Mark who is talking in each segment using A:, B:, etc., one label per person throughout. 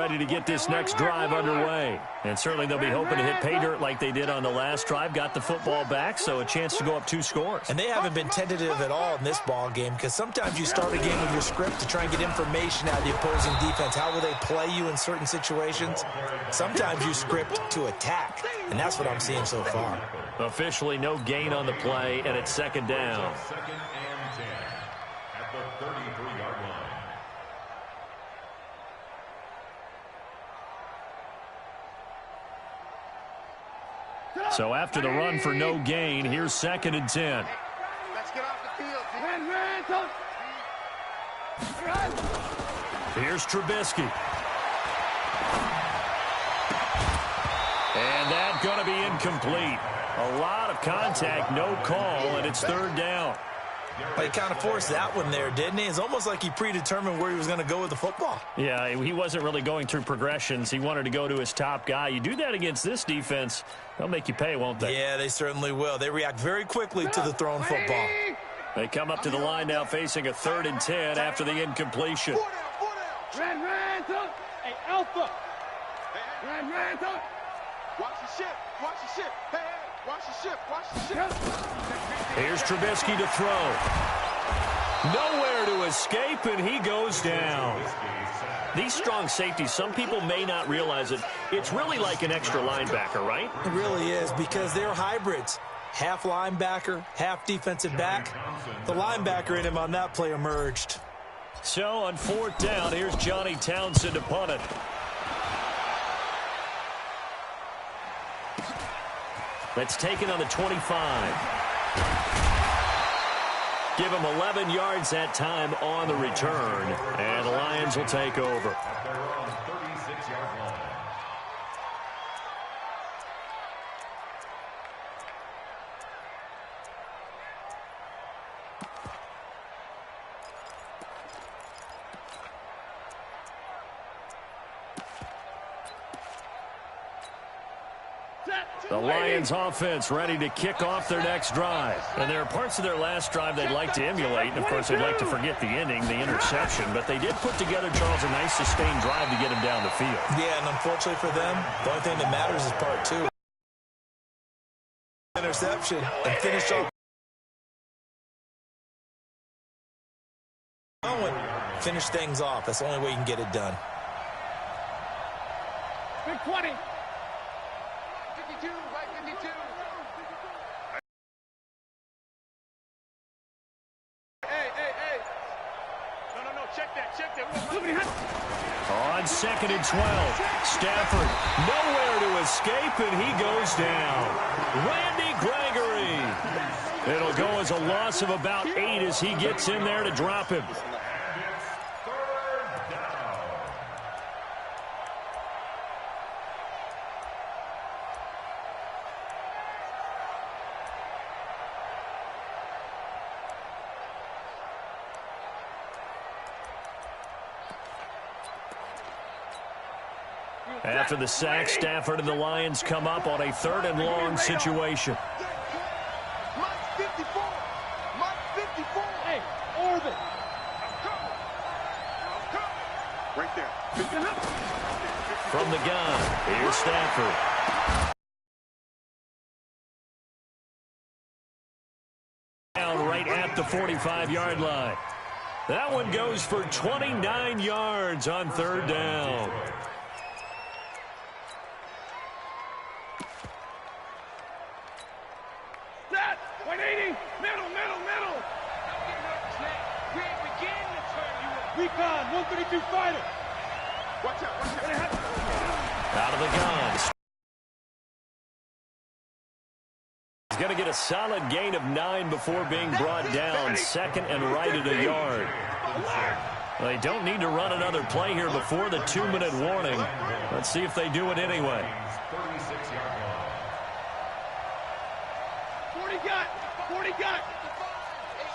A: ready to get this next drive underway. And certainly they'll be hoping to hit pay dirt like they did on the last drive. Got the football back, so a chance to go up 2 scores.
B: And they haven't been tentative at all in this ball game, because sometimes you start a game with your script to try and get information out of the opposing defense. How will they play you in certain situations? Sometimes you script to attack, and that's what I'm seeing so far.
A: Officially no gain on the play, and it's 2nd down.
C: Second and 10 at the 33-yard line.
A: So after the run for no gain, here's 2nd and 10.
D: Let's get off the field.
A: Here's Trubisky. And that's going to be incomplete. A lot of contact, no call, and it's 3rd down.
B: But he kind of forced that one there, didn't he? It's almost like he predetermined where he was going to go with the football.
A: Yeah, he wasn't really going through progressions. He wanted to go to his top guy. You do that against this defense, they'll make you pay, won't they?
B: Yeah, they certainly will. They react very quickly to the thrown football.
A: They come up to the line now facing a 3rd and 10 after the incompletion.
D: Hey, Alpha. Watch the ship. Watch the ship. Hey, watch the ship. Watch the ship.
A: Here's Trubisky to throw. Nowhere to escape, and he goes down. These strong safeties, some people may not realize it. It's really like an extra linebacker, right?
B: It really is, because they're hybrids. Half linebacker, half defensive back. The linebacker in him on that play emerged.
A: So on 4th down, here's Johnny Townsend to punt it. That's taken on the 25. Give him 11 yards that time on the return, and the Lions will take over. The Lions offense ready to kick off their next drive. And there are parts of their last drive they'd like to emulate. And, of course, they'd like to forget the ending, the interception. But they did put together, Charles, a nice sustained drive to get him down the field.
B: Yeah, and unfortunately for them, the only thing that matters is part 2. Interception and finish off. Finish things off. That's the only way you can get it done.
D: Big 20. 52, right 52. Hey. No, check that.
A: On 2nd and 12, Stafford nowhere to escape, and he goes down. Randy Gregory. It'll go as a loss of about 8 as he gets in there to drop him. After the sack, Stafford and the Lions come up on a 3rd and long situation.
D: Mike 54. Hey, Orvin. I'm coming. Right there.
A: From the gun, here's Stafford. Down right at the 45-yard line. That one goes for 29 yards on 3rd down.
D: Recon, 132 fighter. Watch out.
A: Out of the gun. He's going to get a solid gain of 9 before being brought down. 2nd and right at a yard. They don't need to run another play here before the 2-minute warning. Let's see if they do it anyway.
D: 40 got.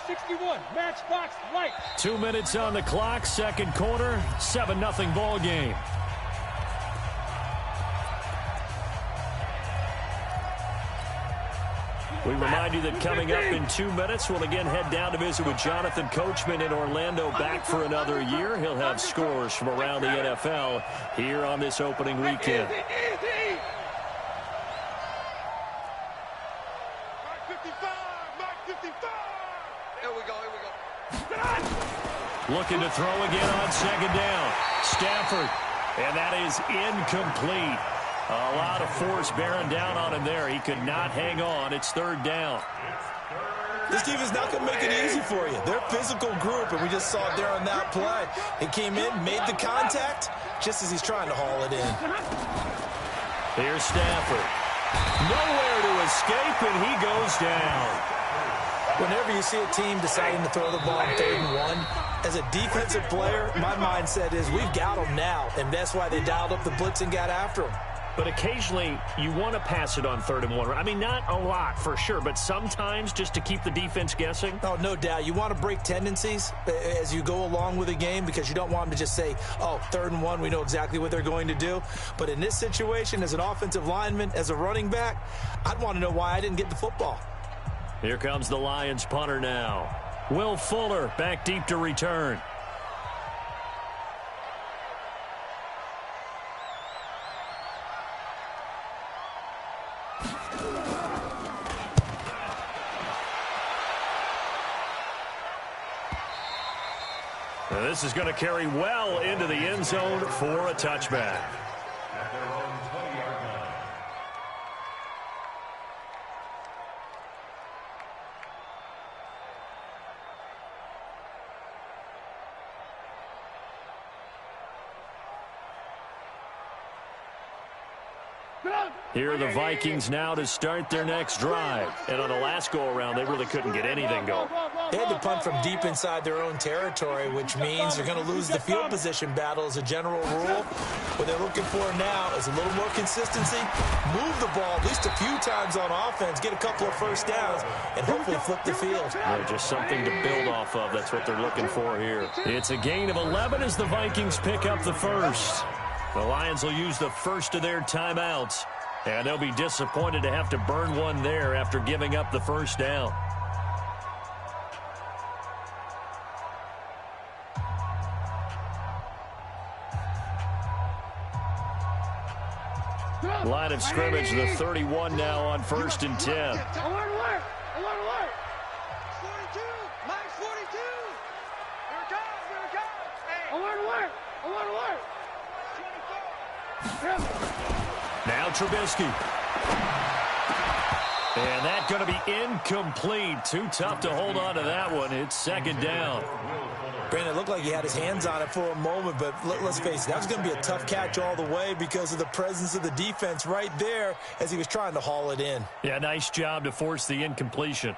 D: 61, match box, right.
A: 2 minutes on the clock, 2nd quarter, 7-0 ball game. We remind you that coming up in 2 minutes, we'll again head down to visit with Jonathan Coachman in Orlando, back for another year. He'll have scores from around the NFL here on this opening weekend.
D: Mark 55, Mark 55. Here we go.
A: Looking to throw again on second down. Stafford, and that is incomplete. A lot of force bearing down on him there. He could not hang on. It's third down.
B: This team is not going to make it easy for you. They're a physical group, and we just saw it there on that play. He came in, made the contact, just as he's trying to haul it in.
A: Here's Stafford. Nowhere to escape, and he goes down.
B: Whenever you see a team deciding to throw the ball on 3rd and 1, as a defensive player, my mindset is we've got them now, and that's why they dialed up the blitz and got after them.
A: But occasionally, you want to pass it on 3rd and 1. I mean, not a lot for sure, but sometimes just to keep the defense guessing.
B: Oh, no doubt. You want to break tendencies as you go along with a game because you don't want them to just say, oh, 3rd and 1, we know exactly what they're going to do. But in this situation, as an offensive lineman, as a running back, I'd want to know why I didn't get the football.
A: Here comes the Lions punter now. Will Fuller back deep to return. Now this is going to carry well into the end zone for a touchback.
C: At their own 20-yard line.
A: Here are the Vikings now to start their next drive. And on the last go-around, they really couldn't get anything going.
B: They had to punt from deep inside their own territory, which means they're going to lose the field position battle as a general rule. What they're looking for now is a little more consistency, move the ball at least a few times on offense, get a couple of first downs, and hopefully flip the field.
A: Just something to build off of. That's what they're looking for here. It's a gain of 11 as the Vikings pick up the first. The Lions will use the first of their timeouts. And they'll be disappointed to have to burn one there after giving up the first down. Line of scrimmage, the 31 now on 1st and 10.
D: Alert, alert! Alert, alert! 42! Max 42! Here it comes, here it comes! Alert, alert! Alert, alert!
A: Now Trubisky. And that's going to be incomplete. Too tough to hold on to that one. It's second down.
B: Brandon, it looked like he had his hands on it for a moment, but let's face it, that was going to be a tough catch all the way because of the presence of the defense right there as he was trying to haul it in.
A: Yeah, nice job to force the incompletion.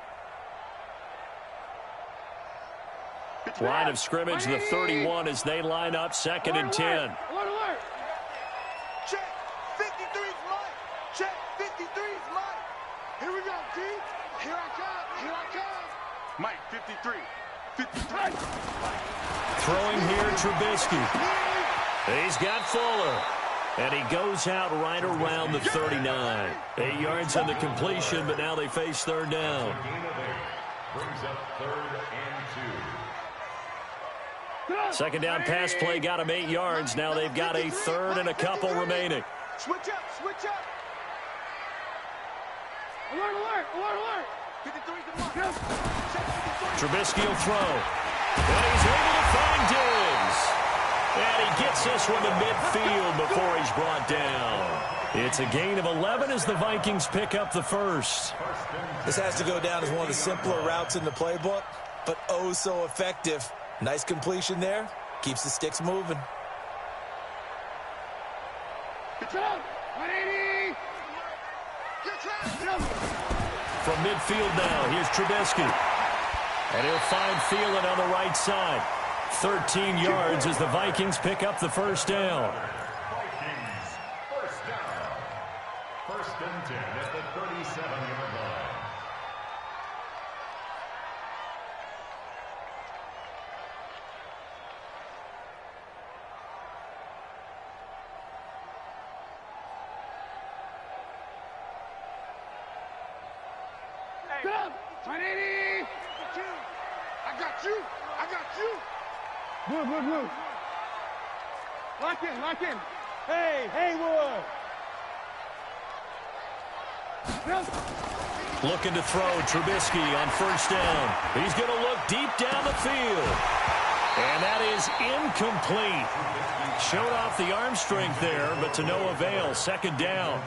A: Line of scrimmage, the 31 as they line up 2nd and 10.
D: Alert, alert! Check, 53's Mike! Check, 53's Mike! Here we go, D! Here I come, here I come! Mike, 53. 53.
A: Throwing here, Trubisky. He's got Fuller. And he goes out right around the 39. 8 yards on the completion, but now they face third down.
C: Brings up 3rd and 2.
A: Second down pass play got him 8 yards. Now they've got a 3rd and a couple remaining.
D: Switch up, switch up! Alert, alert, alert, alert! 53's the mark.
A: Trubisky will throw. And he's able to find Diggs. And he gets this one to midfield before he's brought down. It's a gain of 11 as the Vikings pick up the first.
B: This has to go down as one of the simpler routes in the playbook, but oh so effective. Nice completion there. Keeps the sticks moving.
D: Control! 180!
A: From midfield now, here's Trubisky. And he'll find Thielen on the right side. 13 yards as the Vikings pick up the first down.
C: Vikings, first down. 1st and 10 at the 37-yard line.
D: 180. I got you. I got you. Blue. Lock in. Hey, Haywood.
A: Looking to throw Trubisky on first down. He's going to look deep down the field. And that is incomplete. Showed off the arm strength there, but to no avail. Second down.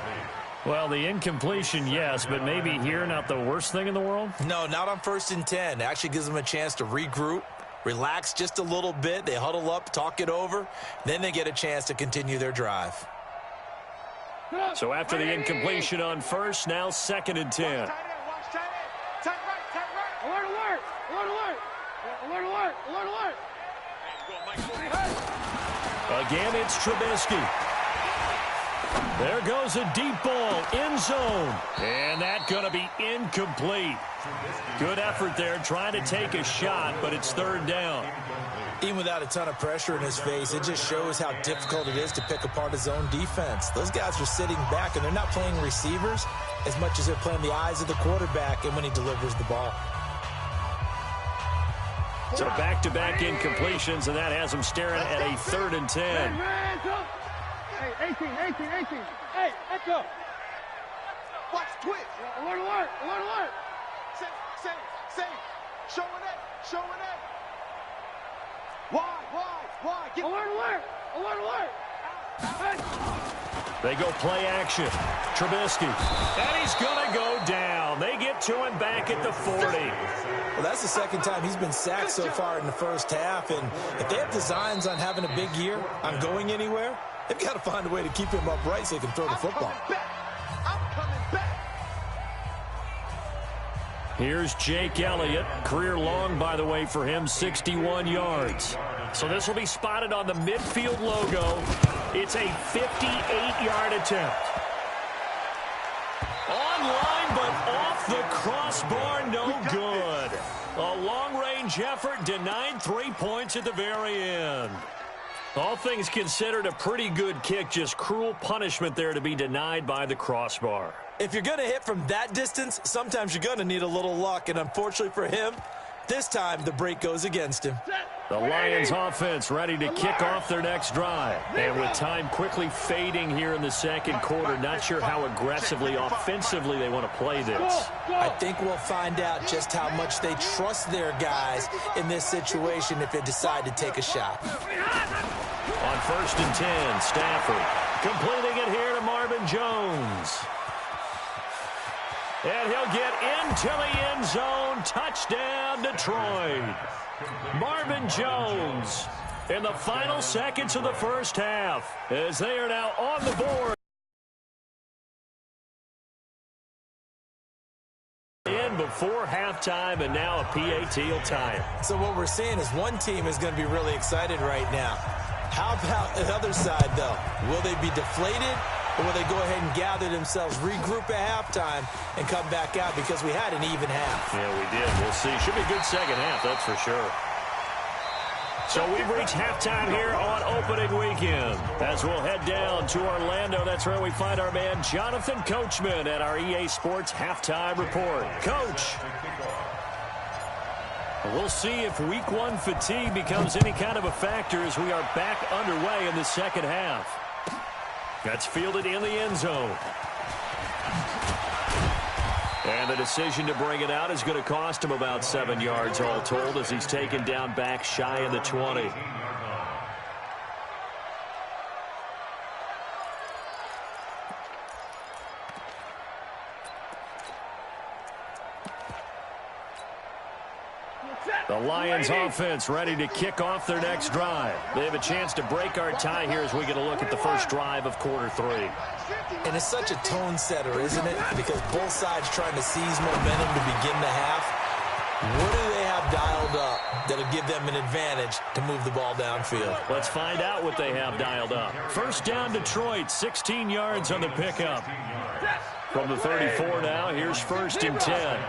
A: Well, the incompletion, yes, but maybe here not the worst thing in the world?
B: No, not on 1st and 10. It actually gives them a chance to regroup, relax just a little bit. They huddle up, talk it over. Then they get a chance to continue their drive.
A: So after the incompletion on first, now 2nd and 10.
D: Watch tight end. Alert.
A: Again, it's Trubisky. There goes a deep ball, end zone. And that's going to be incomplete. Good effort there, trying to take a shot, but it's 3rd down.
B: Even without a ton of pressure in his face, it just shows how difficult it is to pick apart his own defense. Those guys are sitting back, and they're not playing receivers as much as they're playing the eyes of the quarterback and when he delivers the ball.
A: So back-to-back incompletions, and that has them staring at a 3rd and 10.
D: Hey, 18. Hey, let's go. Watch twitch. Alert. Say. Showing it. Why? Get alert.
A: They go play action. Trubisky. And he's going to go down. They get to him back at the 40.
B: Well, that's the 2nd time he's been sacked so far in the first half. And if they have designs on having a big year, on going anywhere, they've got to find a way to keep him upright so they can throw the football.
D: I'm coming back.
A: Here's Jake Elliott. Career long, by the way, for him, 61 yards. So this will be spotted on the midfield logo. It's a 58-yard attempt. Online, but off the crossbar, no good. A long-range effort denied 3 points at the very end. All things considered, a pretty good kick, just cruel punishment there to be denied by the crossbar.
B: If you're going to hit from that distance, sometimes you're going to need a little luck. And unfortunately for him, this time the break goes against him.
A: The Lions offense ready to kick off their next drive. And with time quickly fading here in the 2nd quarter, not sure how aggressively, offensively they want to play this.
B: I think we'll find out just how much they trust their guys in this situation if they decide to take a shot.
A: On 1st and 10, Stafford completing it here to Marvin Jones. And he'll get into the end zone. Touchdown, Detroit. Marvin Jones in the final seconds of the first half as they are now on the board. In before halftime, and now a PAT will tie it.
B: So what we're seeing is one team is going to be really excited right now. How about the other side, though? Will they be deflated, or will they go ahead and gather themselves, regroup at halftime, and come back out because we had an even half?
A: Yeah, we did. We'll see. Should be a good second half, that's for sure. So we've reached halftime here on opening weekend. As we'll head down to Orlando, that's where we find our man Jonathan Coachman at our EA Sports Halftime Report. Coach, we'll see if Week 1 fatigue becomes any kind of a factor as we are back underway in the second half. That's fielded in the end zone. And the decision to bring it out is going to cost him about 7 yards all told as he's taken down back shy of the 20. The Lions offense ready to kick off their next drive. They have a chance to break our tie here as we get a look at the first drive of quarter 3.
B: And it's such a tone setter, isn't it? Because both sides trying to seize momentum to begin the half. What do they have dialed up that'll give them an advantage to move the ball downfield?
A: Let's find out what they have dialed up. First down, Detroit, 16 yards on the pickup. From the 34 now, here's 1st and 10.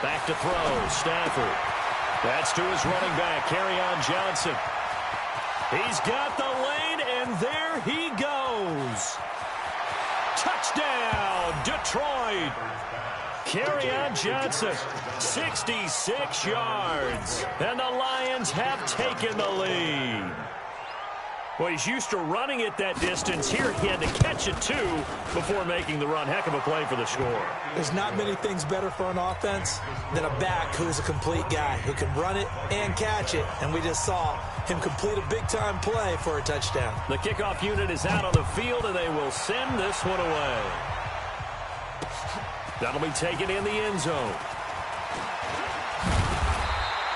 A: Back to throw, Stafford. That's to his running back, Kerryon Johnson. He's got the lane, and there he goes. Touchdown, Detroit. Kerryon Johnson, 66 yards. And the Lions have taken the lead. Well, he's used to running it that distance. Here he had to catch it, too, before making the run. Heck of a play for the score.
B: There's not many things better for an offense than a back who's a complete guy, who can run it and catch it. And we just saw him complete a big-time play for a touchdown.
A: The kickoff unit is out on the field, and they will send this one away. That'll be taken in the end zone.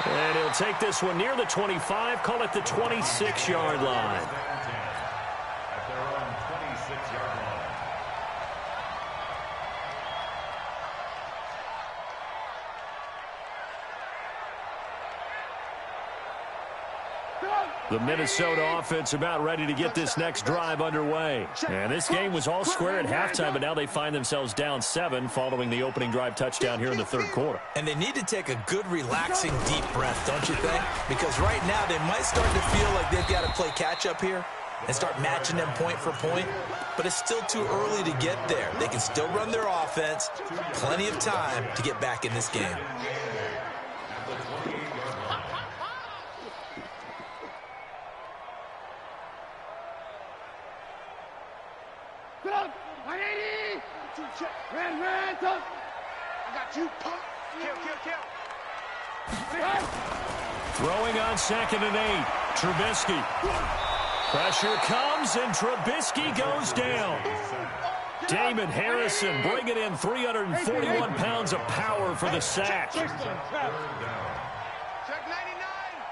A: And he'll take this one near the 25, call it the 26-yard line.
C: At their own 26-yard line.
A: The Minnesota offense about ready to get this next drive underway. And this game was all square at halftime, but now they find themselves down 7 following the opening drive touchdown here in the third quarter.
B: And they need to take a good, relaxing, deep breath, don't you think? Because right now they might start to feel like they've got to play catch-up here and start matching them point for point. But it's still too early to get there. They can still run their offense. Plenty of time to get back in this game.
A: Throwing on 2nd and 8. Trubisky. Pressure comes, and Trubisky goes down. Damon Harrison bringing in 341 pounds of power for the sack.
D: Check 99.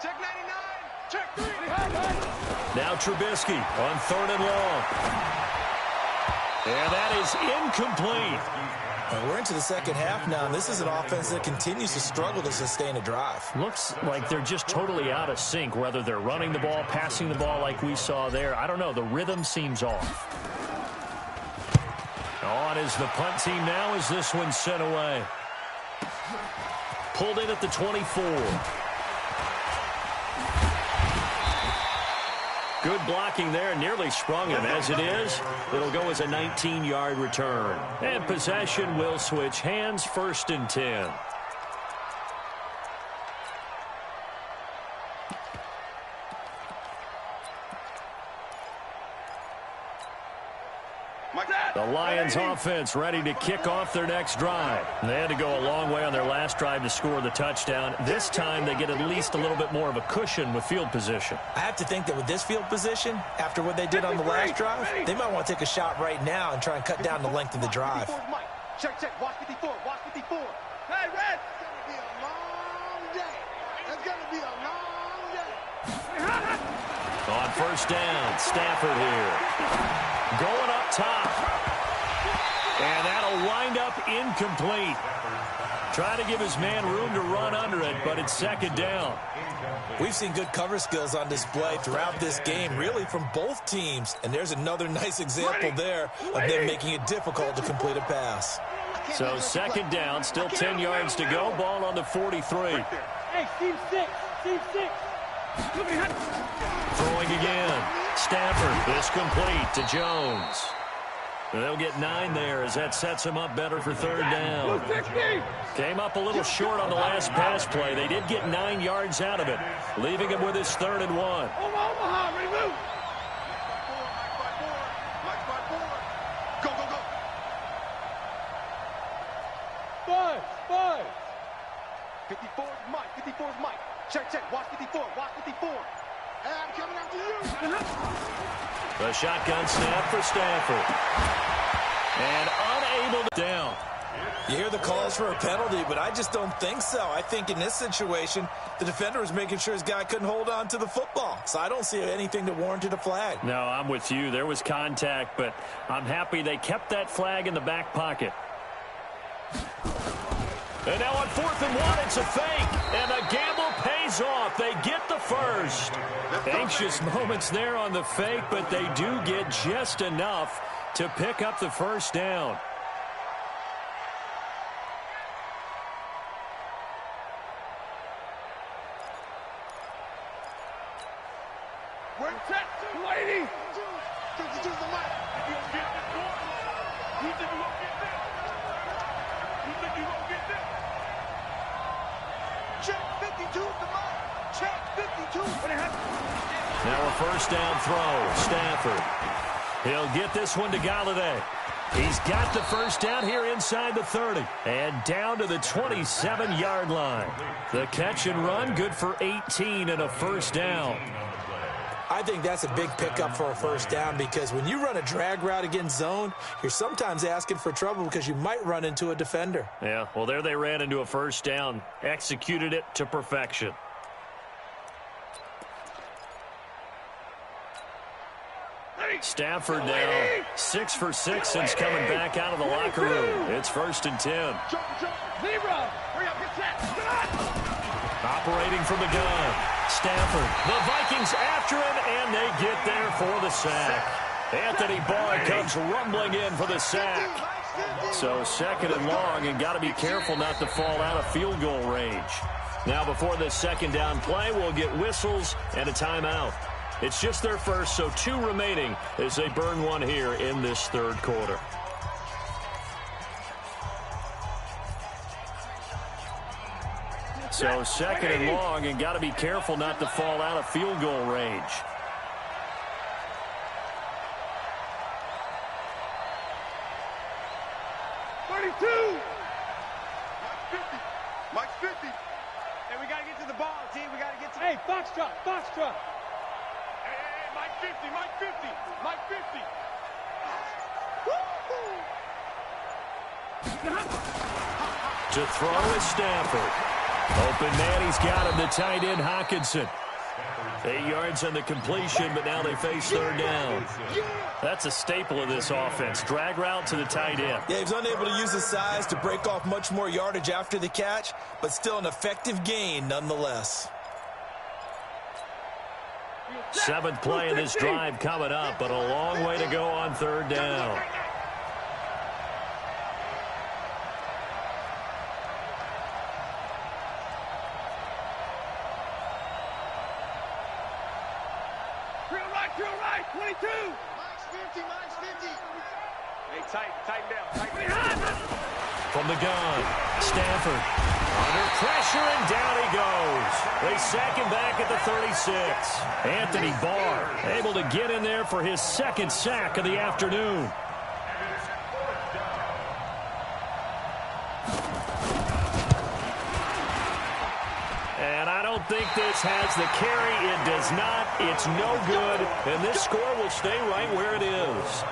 D: Check 99. Check 3.
A: Now Trubisky on 3rd and long. And that is incomplete.
B: And we're into the second half now, and this is an offense that continues to struggle to sustain a drive.
A: Looks like they're just totally out of sync, whether they're running the ball, passing the ball like we saw there. I don't know. The rhythm seems off. On is the punt team now as this one's sent away. Pulled in at the 24. Good blocking there, nearly sprung him. As it is, it'll go as a 19-yard return. And possession will switch hands, 1st and 10. The Lions offense ready to kick off their next drive. They had to go a long way on their last drive to score the touchdown. This time they get at least a little bit more of a cushion with field position.
B: I have to think that with this field position, after what they did on the last drive, they might want to take a shot right now and try and cut down the length of the drive.
D: Check, check. Watch 54. Watch 54. Hey, Red. It's going to be a long day. It's going to be a long day.
A: On 1st down, Stafford here. Going up top. And that'll wind up incomplete. Trying to give his man room to run under it, but it's 2nd down.
B: We've seen good cover skills on display throughout this game, really from both teams. And there's another nice example there of them making it difficult to complete a pass.
A: So 2nd down, still 10 yards to go. Ball on the 43.
E: Hey, Steve 6. Steve 6.
A: Throwing again. Stafford, this complete to Jones. They'll get 9 there as that sets them up better for 3rd down. Came up a little short on the last pass play. They did get 9 yards out of it, leaving him with his 3rd and 1.
E: Omaha, remove.
D: Go, go, go.
E: 5.
D: 54 is Mike. 54 is Mike. Check, check. Watch 54. Watch 54. Hey, I'm coming after you.
A: The shotgun snap for Stafford. And unable to down.
B: You hear the calls for a penalty, but I just don't think so. I think in this situation, the defender was making sure his guy couldn't hold on to the football. So I don't see anything that warranted a flag.
A: No, I'm with you. There was contact, but I'm happy they kept that flag in the back pocket. And now on 4th and 1, it's a fake. And the gamble pays off. They get the first. Anxious moments there on the fake, but they do get just enough to pick up the 1st down.
D: You think you won't get that? You think you won't get that? Check 52 to Mike. Check 52.
A: Now a first down throw. Stafford. He'll get this one to Galladay. He's got the first down here inside the 30. And down to the 27-yard line. The catch and run, good for 18 and a first down.
B: I think that's a big pickup for a first down because when you run a drag route against zone, you're sometimes asking for trouble because you might run into a defender.
A: Yeah, well, there they ran into a first down. Executed it to perfection. Stafford now 6 for 6 since coming back out of the locker room. It's 1st and 10. Operating from the gun. Stafford. The Vikings after him, and they get there for the sack. Anthony Barr comes rumbling in for the sack. So 2nd and long, and got to be careful not to fall out of field goal range. Now before this 2nd down play, we'll get whistles and a timeout. It's just their first, so 2 remaining as they burn one here in this 3rd quarter. So 2nd and long, and got to be careful not to fall out of field goal range.
D: Mike 50. Hey, we got to get to the ball, team. We got to get to...
E: Hey, Foxtrot, Foxtrot.
D: Hey, Mike 50, Mike 50, Mike 50.
A: To throw is Stafford. Open man, he's got him, the tight end, Hockenson. 8 yards on the completion, but now they face 3rd down. That's a staple of this offense. Drag route to the tight end.
B: Yeah, he's unable to use his size to break off much more yardage after the catch, but still an effective gain nonetheless.
A: 7th play in this drive coming up, but a long way to go on 3rd down.
E: Drill right, 22.
D: Mike's 50, Mike's 50. Hey, tighten down.
A: From the gun, Stafford under pressure, and down he goes. They sack him back at the 36. Anthony Barr able to get in there for his 2nd sack of the afternoon. And I don't think this has the carry. It does not. It's no good. And this score will stay right where it is.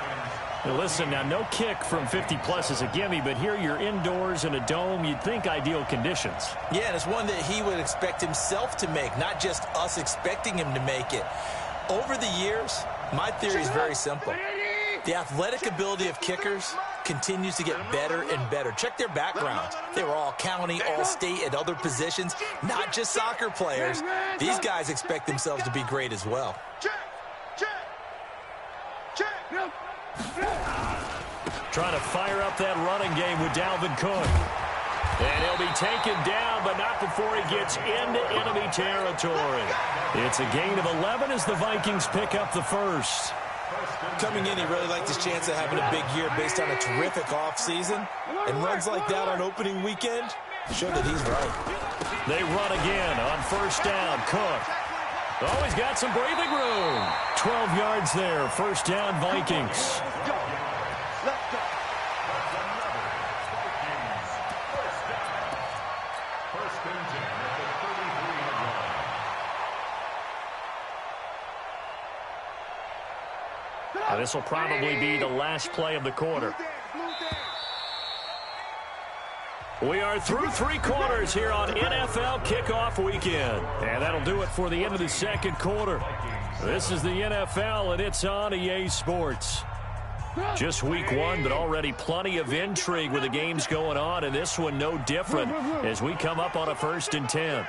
A: Now listen, now no kick from 50-plus is a gimme, but here you're indoors in a dome. You'd think ideal conditions.
B: Yeah, and it's one that he would expect himself to make, not just us expecting him to make it. Over the years, my theory is very simple. The athletic ability of kickers continues to get better and better. Check their backgrounds. They were all county, all state, at other positions, not just soccer players. These guys expect themselves to be great as well.
A: Trying to fire up that running game with Dalvin Cook. And he'll be taken down, but not before he gets into enemy territory. It's a gain of 11 as the Vikings pick up the first.
B: Coming in, he really liked his chance of having a big year based on a terrific offseason. And runs like that on opening weekend show that he's right.
A: They run again on 1st down. Cook. Oh, he's got some breathing room. 12 yards there. 1st down, Vikings. This will probably be the last play of the quarter. We are through 3 quarters here on NFL Kickoff Weekend. And that'll do it for the end of the 2nd quarter. This is the NFL, and it's on EA Sports. Just week 1, but already plenty of intrigue with the games going on, and this one no different as we come up on a 1st and 10.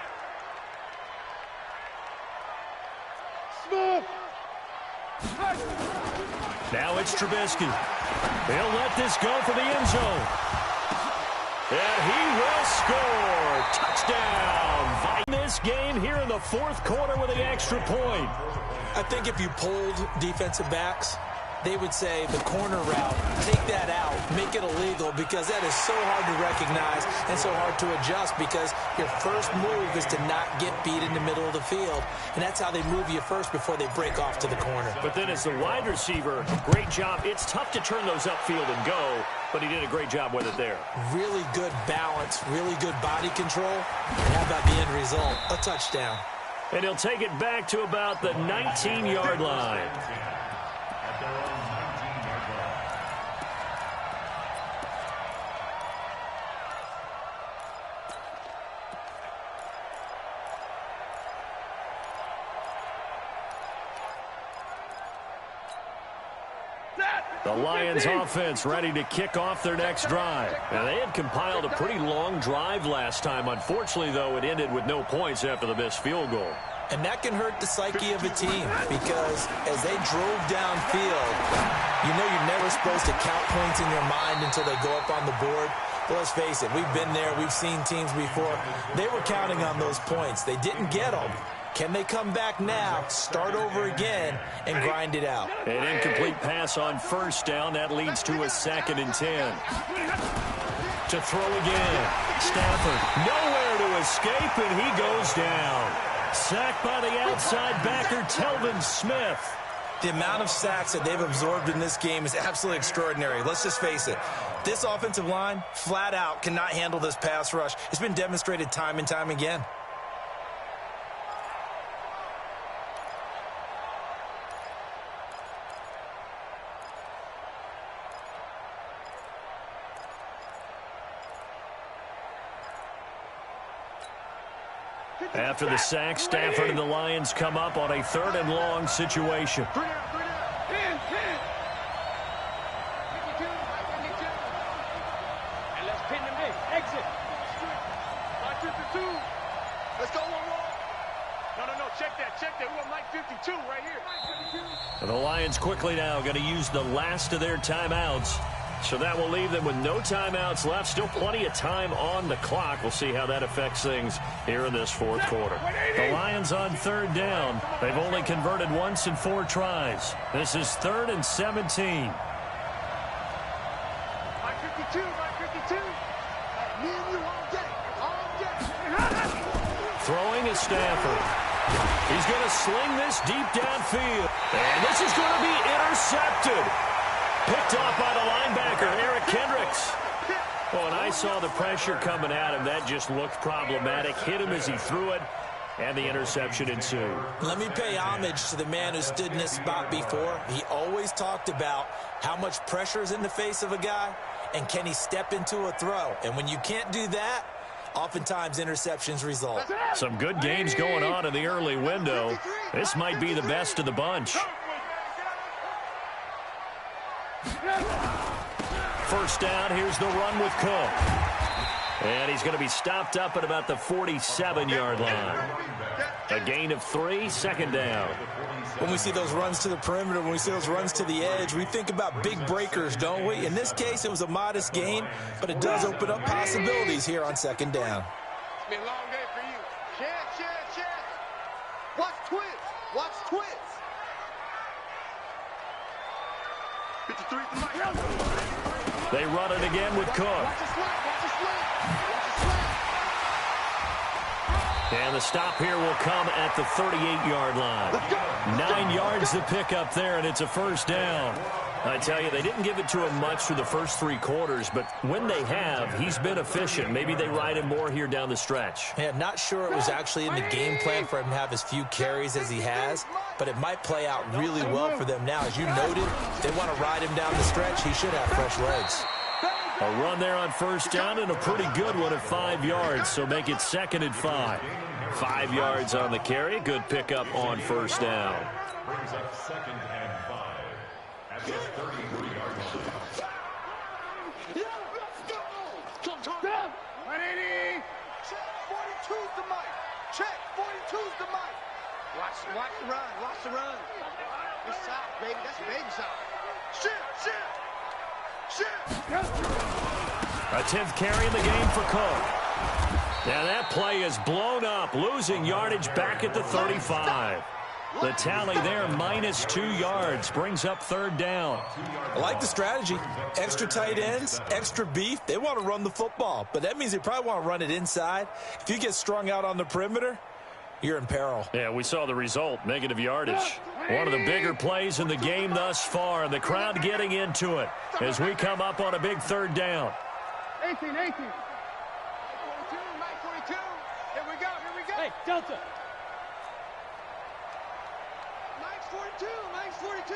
A: Now it's Trubisky. He'll let this go for the end zone. And he will score. Touchdown. This game here in the 4th quarter with the extra point.
B: I think if you polled defensive backs, they would say the corner route, take that out, make it illegal, because that is so hard to recognize and so hard to adjust, because your first move is to not get beat in the middle of the field, and that's how they move you first before they break off to the corner.
A: But then as the wide receiver, great job. It's tough to turn those upfield and go, but he did a great job with it there.
B: Really good balance, really good body control, and how about the end result? A touchdown.
A: And he'll take it back to about the 19-yard line. The Lions offense ready to kick off their next drive. Now, they had compiled a pretty long drive last time. Unfortunately, though, it ended with no points after the missed field goal.
B: And that can hurt the psyche of a team, because as they drove downfield, you know you're never supposed to count points in your mind until they go up on the board. But let's face it, we've been there. We've seen teams before. They were counting on those points. They didn't get them. Can they come back now, start over again, and grind it out?
A: An incomplete pass on first down. That leads to a 2nd and 10. To throw again. Stafford nowhere to escape, and he goes down. Sacked by the outside backer, Telvin Smith.
B: The amount of sacks that they've absorbed in this game is absolutely extraordinary. Let's just face it. This offensive line, flat out, cannot handle this pass rush. It's been demonstrated time and time again.
A: After the sack, Stafford and the Lions come up on a 3rd and long situation.
E: And let's pin them in. Exit. 52.
D: Let's go, No, check that. We want Mike 52 right here.
A: The Lions quickly now going to use the last of their timeouts. So that will leave them with no timeouts left. Still plenty of time on the clock. We'll see how that affects things here in this 4th quarter. The Lions on 3rd down. They've only converted once in 4 tries. This is 3rd and 17.
D: Mike 52. Me and you all day.
A: Throwing is Stafford. He's going to sling this deep downfield. And this is going to be intercepted. Picked off by the linebacker, Eric Kendricks. Well, and I saw the pressure coming at him. That just looked problematic. Hit him as he threw it, and the interception ensued.
B: Let me pay homage to the man who stood in this spot before. He always talked about how much pressure is in the face of a guy, and can he step into a throw. And when you can't do that, oftentimes interceptions result.
A: Some good games going on in the early window. This might be the best of the bunch. First down, here's the run with Cook. And he's going to be stopped up at about the 47-yard line. A gain of 3, 2nd down.
B: When we see those runs to the perimeter, when we see those runs to the edge, we think about big breakers, don't we? In this case, it was a modest gain, but it does open up possibilities here on 2nd down.
D: It's been a long day for you. Chance. Watch twins. 53 to Mike.
A: They run it again with Cook.
D: Watch the slant.
A: And the stop here will come at the 38-yard line. 9 yards to pick up there, and it's a 1st down. I tell you, they didn't give it to him much through the first 3 quarters, but when they have, he's been efficient. Maybe they ride him more here down the stretch.
B: Yeah, not sure it was actually in the game plan for him to have as few carries as he has, but it might play out really well for them now. As you noted, if they want to ride him down the stretch, he should have fresh legs.
A: A run there on 1st down, and a pretty good one at 5 yards, so make it 2nd and 5. 5 yards on the carry. Good pickup on 1st down.
C: Brings up 2nd and 5 at the 33-yard line.
D: Check, 42's the Mike. Watch the run. It's soft, baby. That's baby soft. Shit.
A: A 10th carry in the game for Cook. Now that play is blown up, losing yardage back at the 35. The tally there, -2 yards, brings up 3rd down.
B: I like the strategy. Extra tight ends, extra beef. They want to run the football, but that means they probably want to run it inside. If you get strung out on the perimeter, you're in peril.
A: Yeah, we saw the result, negative yardage. One of the bigger plays in the game thus far, and the crowd getting into it as we come up on a big 3rd down.
E: 18.
D: 42, 42. Here we go.
E: Hey, Delta.
D: 42.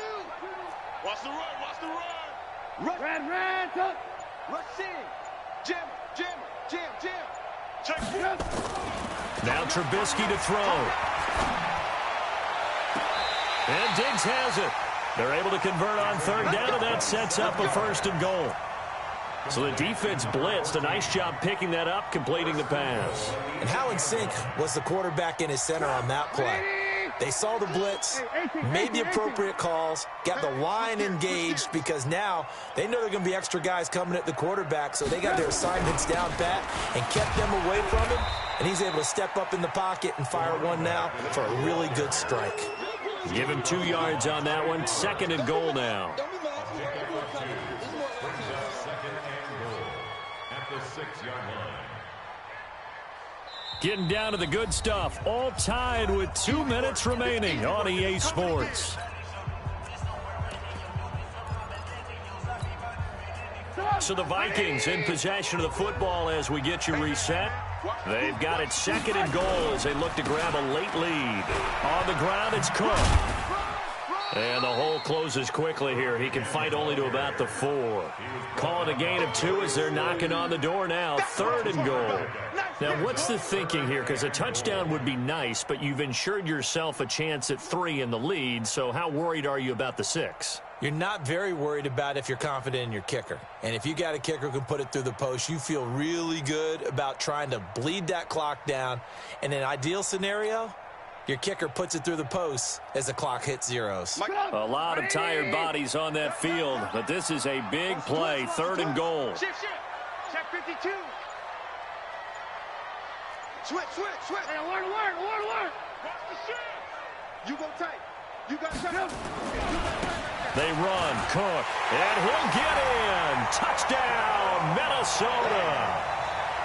E: Watch the run.
D: Rush.
E: Red, tuck.
D: Rush in. Jam.
E: Check.
A: Now Trubisky to throw. And Diggs has it. They're able to convert on 3rd down, and that sets up a 1st and goal. So the defense blitzed. A nice job picking that up, completing the pass.
B: And how in sync was the quarterback in his center on that play? They saw the blitz, made the appropriate calls, got the line engaged because now they know there are going to be extra guys coming at the quarterback, so they got their assignments down pat and kept them away from him, and he's able to step up in the pocket and fire one now for a really good strike.
A: Give him 2 yards on that one. 2nd and goal now.
C: At the 6-yard line.
A: Getting down to the good stuff. All tied with 2 minutes remaining on EA Sports. So the Vikings in possession of the football as we get you reset. They've got it 2nd and goal as they look to grab a late lead. On the ground, it's Cook. And the hole closes quickly here. He can fight only to about the 4. Call it a gain of 2 as they're knocking on the door now. 3rd and goal. Now, what's the thinking here? Because a touchdown would be nice, but you've ensured yourself a chance at 3 in the lead. So how worried are you about the 6?
B: You're not very worried about if you're confident in your kicker. And if you got a kicker who can put it through the post, you feel really good about trying to bleed that clock down. In an ideal scenario, your kicker puts it through the post as the clock hits zeros.
A: A lot of tired bodies on that field, but this is a big play. 3rd and goal.
D: Shift. Check 52. Switch.
E: Hey, alert.
D: Watch the shift. You go tight. You got tight.
A: They run, Cook, and he'll get in. Touchdown, Minnesota.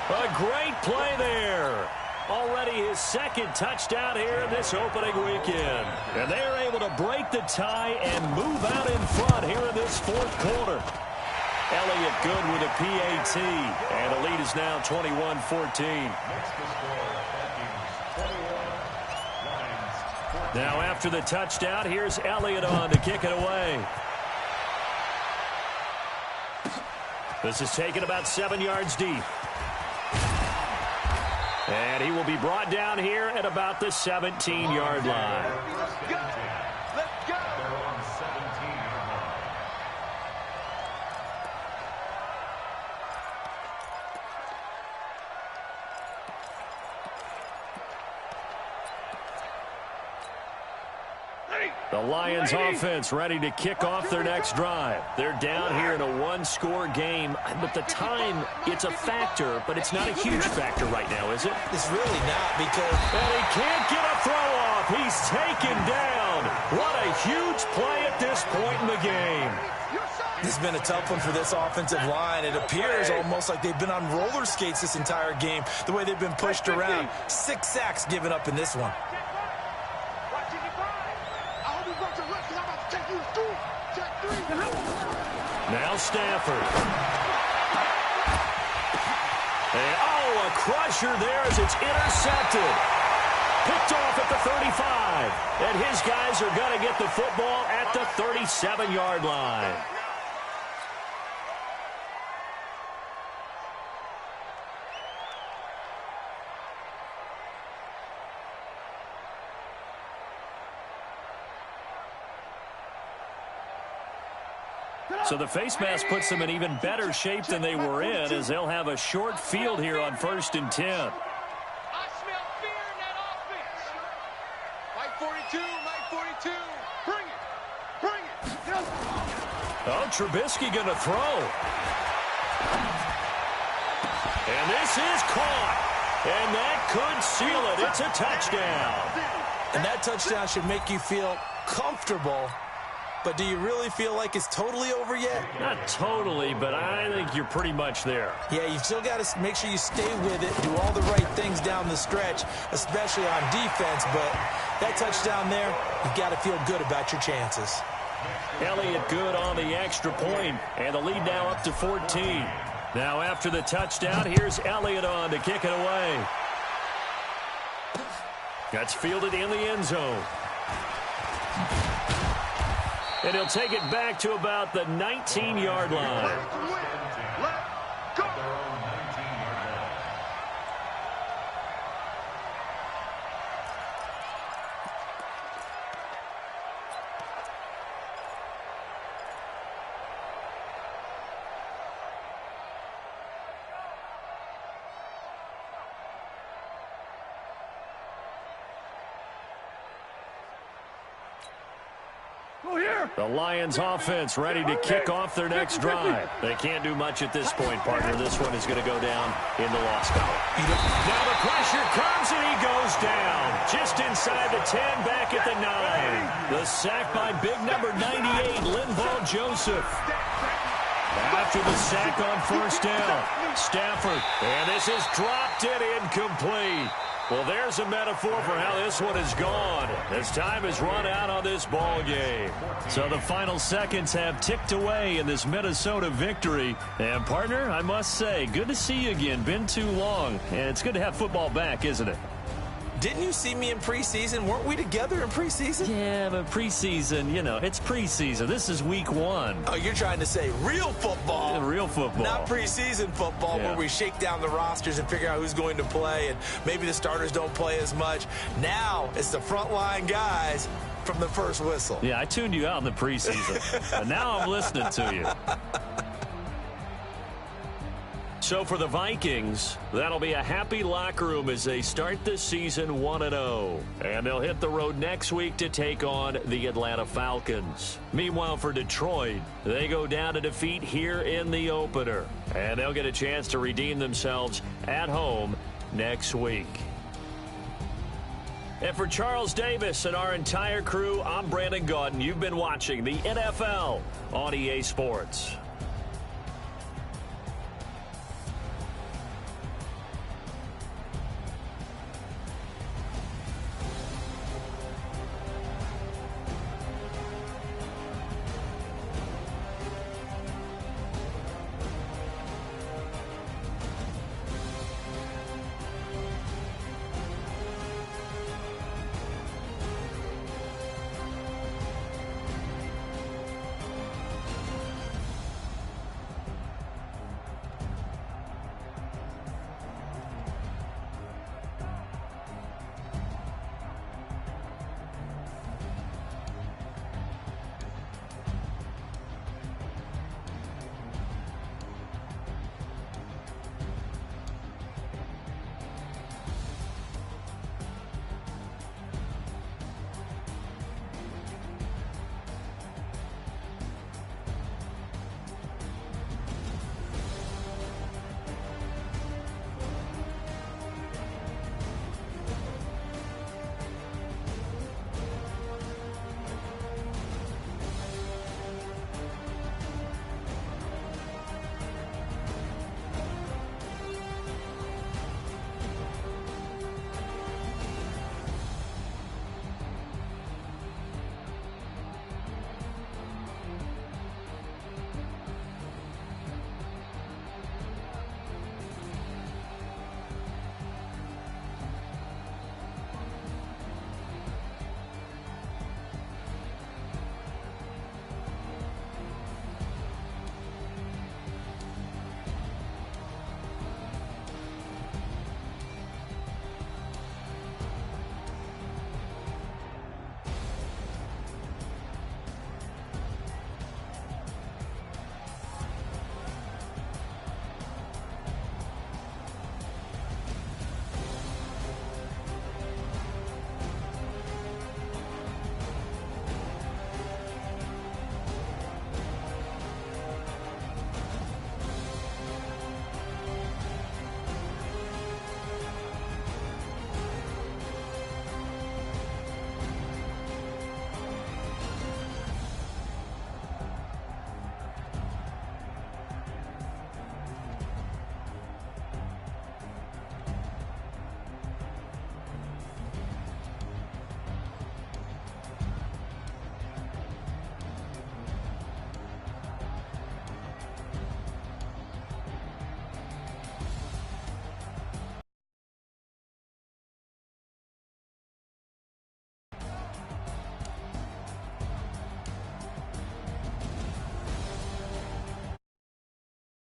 A: A great play there. Already his 2nd touchdown here in this opening weekend. And they are able to break the tie and move out in front here in this 4th quarter. Elliott good with a PAT. And the lead is now 21-14. Now after the touchdown, here's Elliott on to kick it away. This is taken about 7 yards deep. And he will be brought down here at about the 17-yard line.
D: Let's go.
C: They're on 17-yard line.
A: The Lions offense ready to kick off their next drive. They're down here in a 1-score game, but the time, it's a factor, but it's not a huge factor right now, is it?
B: It's really not because...
A: And he can't get a throw off. He's taken down. What a huge play at this point in the game.
B: This has been a tough one for this offensive line. It appears almost like they've been on roller skates this entire game, the way they've been pushed around. 6 sacks given up in this one.
A: Now Stafford. And, a crusher there as it's intercepted. Picked off at the 35. And his guys are going to get the football at the 37-yard line. So the face mask puts them in even better shape than they were in, as they'll have a short field here on 1st and 10.
D: I smell fear in that offense. Mike 42. Bring it.
A: Oh, Trubisky going to throw. And this is caught. And that could seal it. It's a touchdown.
B: And that touchdown should make you feel comfortable. But do you really feel like it's totally over yet?
A: Not totally, but I think you're pretty much there.
B: Yeah, you still got to make sure you stay with it, do all the right things down the stretch, especially on defense. But that touchdown there, you've got to feel good about your chances.
A: Elliott good on the extra point, and the lead now up to 14. Now after the touchdown, here's Elliott on to kick it away. That's fielded in the end zone. And he'll take it back to about the 19-yard line. The Lions offense ready to kick off their next drive. They can't do much at this point, partner. This one is going to go down in the loss column. Now the pressure comes and he goes down. Just inside the 10, back at the 9. The sack by big number 98, Linval Joseph. After the sack on first down, Stafford. And this is dropped and incomplete. Well, there's a metaphor for how this one is gone as time has run out on this ball game. So the final seconds have ticked away in this Minnesota victory. And, partner, I must say, good to see you again. Been too long. And it's good to have football back, isn't it?
B: Didn't you see me in preseason? Weren't we together in preseason?
A: Yeah, but preseason, you know, it's preseason. This is week 1.
B: Oh, you're trying to say real football.
A: Yeah, real football.
B: Not preseason football where we shake down the rosters and figure out who's going to play, and maybe the starters don't play as much. Now it's the frontline guys from the first whistle.
A: Yeah, I tuned you out in the preseason, but now I'm listening to you. So for the Vikings, that'll be a happy locker room as they start the season 1-0. And they'll hit the road next week to take on the Atlanta Falcons. Meanwhile, for Detroit, they go down to defeat here in the opener. And they'll get a chance to redeem themselves at home next week. And for Charles Davis and our entire crew, I'm Brandon Gaudin. You've been watching the NFL on EA Sports.